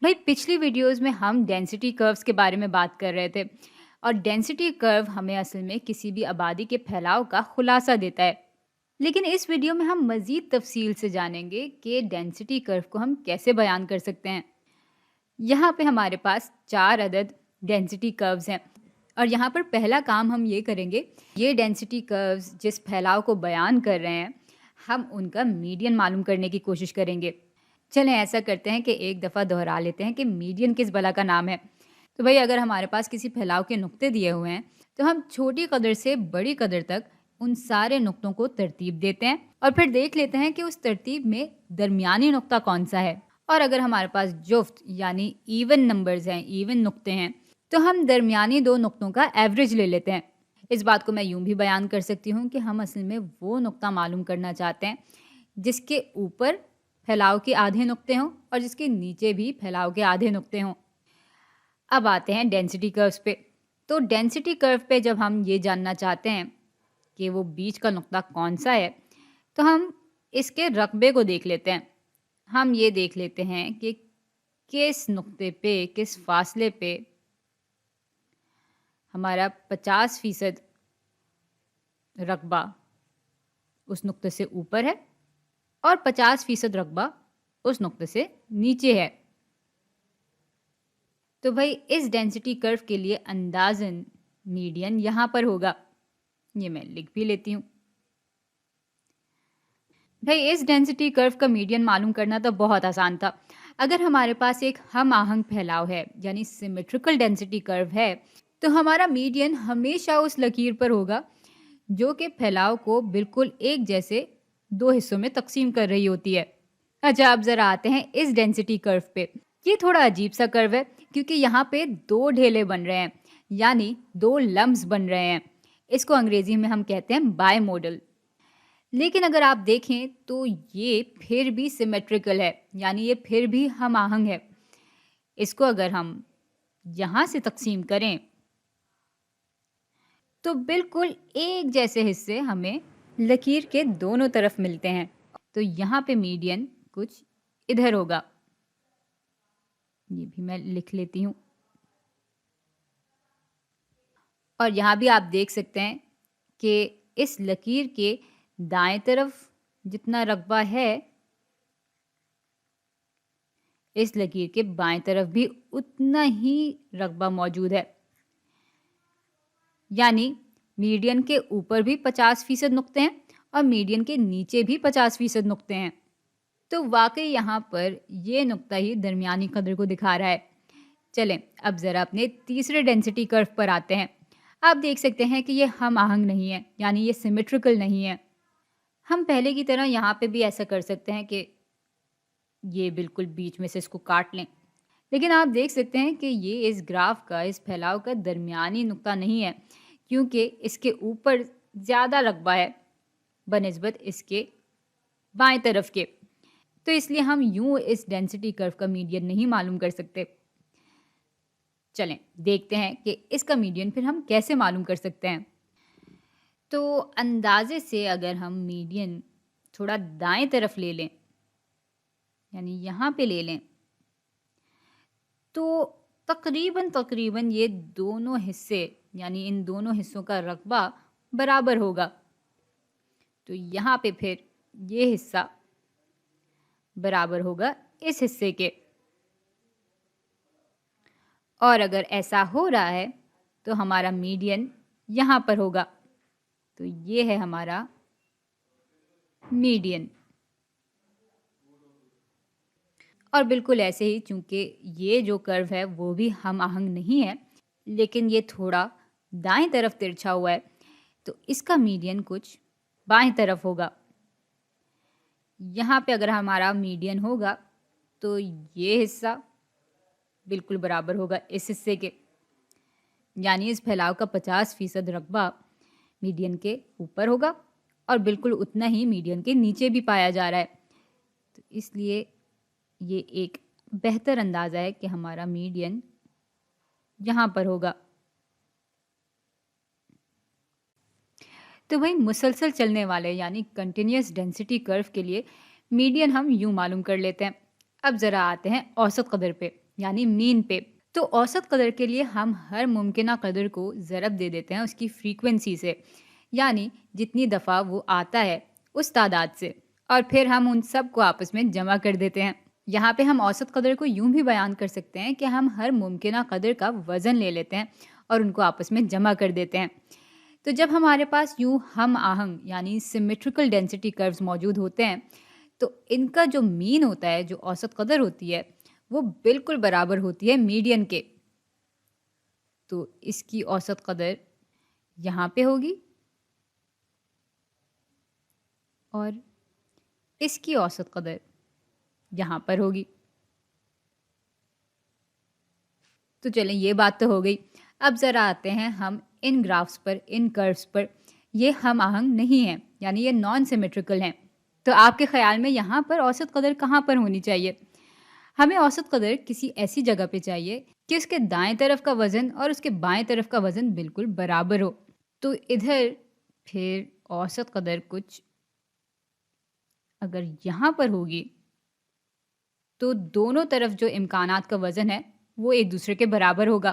भाई पिछली वीडियोस में हम डेंसिटी कर्व्स के बारे में बात कर रहे थे और डेंसिटी कर्व हमें असल में किसी भी आबादी के फैलाव का खुलासा देता है। लेकिन इस वीडियो में हम मज़ीद तफसील से जानेंगे कि डेंसिटी कर्व को हम कैसे बयान कर सकते हैं। यहाँ पे हमारे पास 4 अदद डेंसिटी कर्व्स हैं और यहाँ पर पहला काम हम ये करेंगे, ये डेंसिटी कर्व्स जिस फैलाव को बयान कर रहे हैं हम उनका मीडियन मालूम करने की कोशिश करेंगे। चलें ऐसा करते हैं कि एक दफ़ा दोहरा लेते हैं कि मीडियन किस बला का नाम है। तो भाई अगर हमारे पास किसी फैलाव के नुक्ते दिए हुए हैं तो हम छोटी कदर से बड़ी कदर तक उन सारे नुक्तों को तरतीब देते हैं और फिर देख लेते हैं कि उस तरतीब में दरमियानी नुक्ता कौन सा है। और अगर हमारे पास जुफ्त यानी इवन नंबर्स हैं, इवन नुक्ते हैं, तो हम दरमियानी दो नुक्तों का एवरेज ले लेते हैं। इस बात को मैं यूं भी बयान कर सकती हूँ कि हम असल में वो नुक्ता मालूम करना चाहते हैं जिसके ऊपर फैलाव के आधे नुक्ते हों और जिसके नीचे भी फैलाव के आधे नुक्ते हों। अब आते हैं डेंसिटी कर्व्स पे। तो डेंसिटी कर्व पे जब हम ये जानना चाहते हैं कि वो बीच का नुक्ता कौन सा है तो हम इसके रकबे को देख लेते हैं। हम ये देख लेते हैं कि किस नुक्ते पे, किस फासले पे हमारा 50% रकबा उस नुक्ते से ऊपर है और 50% रकबा उस नुक्ते से नीचे है। तो भाई इस डेंसिटी कर्व के लिए अंदाजन मीडियन यहाँ पर होगा। ये मैं लिख भी लेती हूँ। भाई इस डेंसिटी कर्व का मीडियन मालूम करना तो बहुत आसान था। अगर हमारे पास एक हम आहंग फैलाव है यानी सिमेट्रिकल डेंसिटी कर्व है तो हमारा मीडियन हमेशा उस लकीर पर होगा जो कि फैलाव को बिल्कुल एक जैसे दो हिस्सों में तकसीम कर रही होती है। अच्छा अब ज़रा आते हैं इस डेंसिटी कर्व पे। ये थोड़ा अजीब सा कर्व है क्योंकि यहाँ पे दो ढेले बन रहे हैं यानी दो लम्ब्स बन रहे हैं। इसको अंग्रेजी में हम कहते हैं बाय मॉडल। लेकिन अगर आप देखें तो ये फिर भी सिमेट्रिकल है यानी ये फिर भी हम आहंग है। इसको अगर हम यहाँ से तकसीम करें तो बिल्कुल एक जैसे हिस्से हमें लकीर के दोनों तरफ मिलते हैं। तो यहाँ पे मीडियन कुछ इधर होगा। ये भी मैं लिख लेती हूँ। और यहाँ भी आप देख सकते हैं कि इस लकीर के दाएं तरफ जितना रकबा है इस लकीर के बाएं तरफ भी उतना ही रकबा मौजूद है। यानी मीडियन के ऊपर भी 50% नुक्ते हैं और मीडियन के नीचे भी 50% नुक्ते हैं। तो वाकई यहाँ पर ये नुक्ता ही दरमियानी कदर को दिखा रहा है। चलें अब ज़रा अपने तीसरे डेंसिटी कर्व पर आते हैं। आप देख सकते हैं कि ये हम आहंग नहीं है यानी ये सिमेट्रिकल नहीं है। हम पहले की तरह यहाँ पे भी ऐसा कर सकते हैं कि ये बिल्कुल बीच में से इसको काट लें। लेकिन आप देख सकते हैं कि ये इस ग्राफ का, इस फैलाव का दरमियानी नुक्ता नहीं है क्योंकि इसके ऊपर ज़्यादा रकबा है बनिस्बत इसके बाएं तरफ के। तो इसलिए हम यूं इस डेंसिटी कर्व का मीडियन नहीं मालूम कर सकते। चलें देखते हैं कि इसका मीडियन फिर हम कैसे मालूम कर सकते हैं। तो अंदाजे से अगर हम मीडियन थोड़ा दाएं तरफ ले लें यानी यहाँ पे ले लें तो तकरीबन ये दोनों हिस्से यानी इन दोनों हिस्सों का रकबा बराबर होगा। तो यहाँ पे फिर ये हिस्सा बराबर होगा इस हिस्से के। और अगर ऐसा हो रहा है तो हमारा मीडियन यहाँ पर होगा। तो ये है हमारा मीडियन। और बिल्कुल ऐसे ही चूंकि ये जो कर्व है वो भी हम आहंग नहीं है लेकिन ये थोड़ा दाएं तरफ तिरछा हुआ है तो इसका मीडियन कुछ बाएं तरफ होगा। यहाँ पे अगर हमारा मीडियन होगा तो ये हिस्सा बिल्कुल बराबर होगा इस हिस्से के यानी इस फैलाव का 50% रकबा मीडियन के ऊपर होगा और बिल्कुल उतना ही मीडियन के नीचे भी पाया जा रहा है। तो इसलिए ये एक बेहतर अंदाज़ा है कि हमारा मीडियन यहाँ पर होगा। तो भाई मुसलसल चलने वाले यानी कंटिन्यूस डेंसिटी कर्व के लिए मीडियन हम यूं मालूम कर लेते हैं। अब ज़रा आते हैं औसत कदर पे। यानी मीन पे। तो औसत कदर के लिए हम हर मुमकिना कदर को ज़रब दे देते हैं उसकी फ्रीक्वेंसी से, यानी जितनी दफ़ा वो आता है उस तादाद से, और फिर हम उन सब को आपस में जमा कर देते हैं। यहाँ पे हम औसत कदर को यूं भी बयान कर सकते हैं कि हम हर मुमकिना कदर का वज़न ले लेते हैं और उनको आपस में जमा कर देते हैं। तो जब हमारे पास यूं हम आहंग यानी सिमेट्रिकल डेंसिटी कर्व्स मौजूद होते हैं, तो इनका जो मीन होता है, जो औसत कदर होती है, वो बिल्कुल बराबर होती है मीडियन के। तो इसकी औसत कदर यहाँ पे होगी और इसकी औसत कदर यहाँ पर होगी। तो चलें, ये बात तो हो गई। अब ज़रा आते हैं हम इन ग्राफ्स पर, इन कर्व्स पर। ये हम आहंग नहीं हैं, यानी ये नॉन सिमेट्रिकल हैं। तो आपके ख़्याल में यहाँ पर औसत कदर कहाँ पर होनी चाहिए? हमें औसत कदर किसी ऐसी जगह पे चाहिए कि उसके दाएं तरफ का वज़न और उसके बाएं तरफ का वज़न बिल्कुल बराबर हो। तो इधर फिर औसत कदर कुछ अगर यहाँ पर होगी, तो दोनों तरफ जो इम्कानात का वज़न है, वो एक दूसरे के बराबर होगा।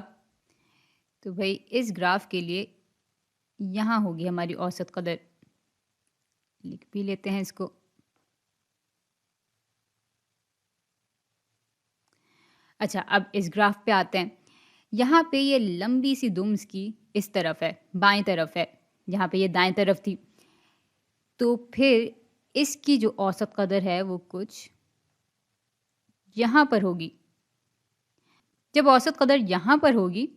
तो भई इस ग्राफ के लिए यहाँ होगी हमारी औसत कदर। लिख भी लेते हैं इसको। अच्छा, अब इस ग्राफ पे आते हैं। यहाँ पे ये लंबी सी दुम इसकी इस तरफ है, बाएं तरफ है। यहाँ पे ये दाएं तरफ थी। तो फिर इसकी जो औसत कदर है वो कुछ यहाँ पर होगी। जब औसत कदर यहाँ पर होगी,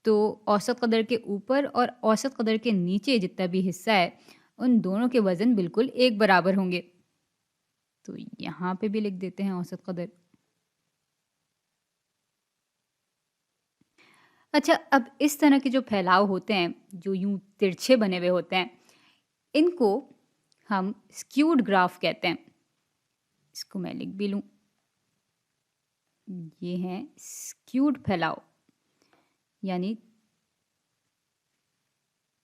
तो औसत कदर के ऊपर और औसत कदर के नीचे जितना भी हिस्सा है, उन दोनों के वज़न बिल्कुल एक बराबर होंगे। तो यहाँ पे भी लिख देते हैं औसत कदर। अच्छा, अब इस तरह के जो फैलाव होते हैं, जो यूँ तिरछे बने हुए होते हैं, इनको हम स्क्यूड ग्राफ कहते हैं। इसको मैं लिख भी लूँ। ये हैं स्क्यूड फैलाव, यानी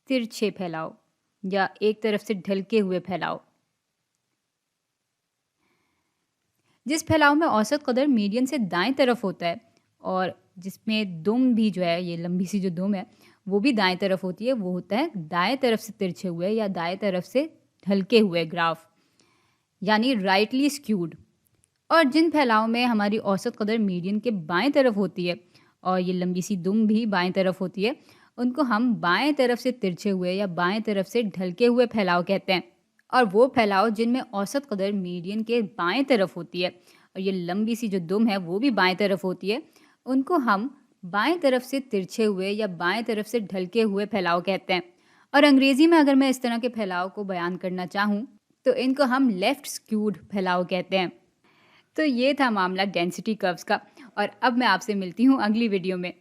तिरछे फैलाव या एक तरफ से ढलके हुए फैलाव। जिस फैलाव में औसत कदर मीडियन से दाएं तरफ होता है और जिसमें दुम भी जो है, ये लंबी सी जो दुम है, वो भी दाएं तरफ होती है, वो होता है दाएं तरफ से तिरछे हुए या दाएं तरफ से ढलके हुए ग्राफ, यानी राइटली स्क्यूड। और जिन फैलाव में हमारी औसत कदर मीडियन के बाएं तरफ होती है और ये लंबी सी दुम भी बाएं तरफ होती है, उनको हम बाएं तरफ से तिरछे हुए या बाएं तरफ से ढलके हुए फैलाव कहते हैं। और वो फैलाव जिनमें औसत कदर मीडियन के बाएं तरफ होती है और ये लंबी सी जो दुम है वो भी बाएं तरफ होती है, उनको हम बाएं तरफ से तिरछे हुए या बाएं तरफ से ढलके हुए फैलाव कहते हैं। और अंग्रेज़ी में अगर मैं इस तरह के फैलाव को बयान करना चाहूँ, तो इनको हम लेफ़्ट स्क्यूड फैलाव कहते हैं। तो ये था मामला डेंसिटी कर्व्स का, और अब मैं आपसे मिलती हूँ अगली वीडियो में।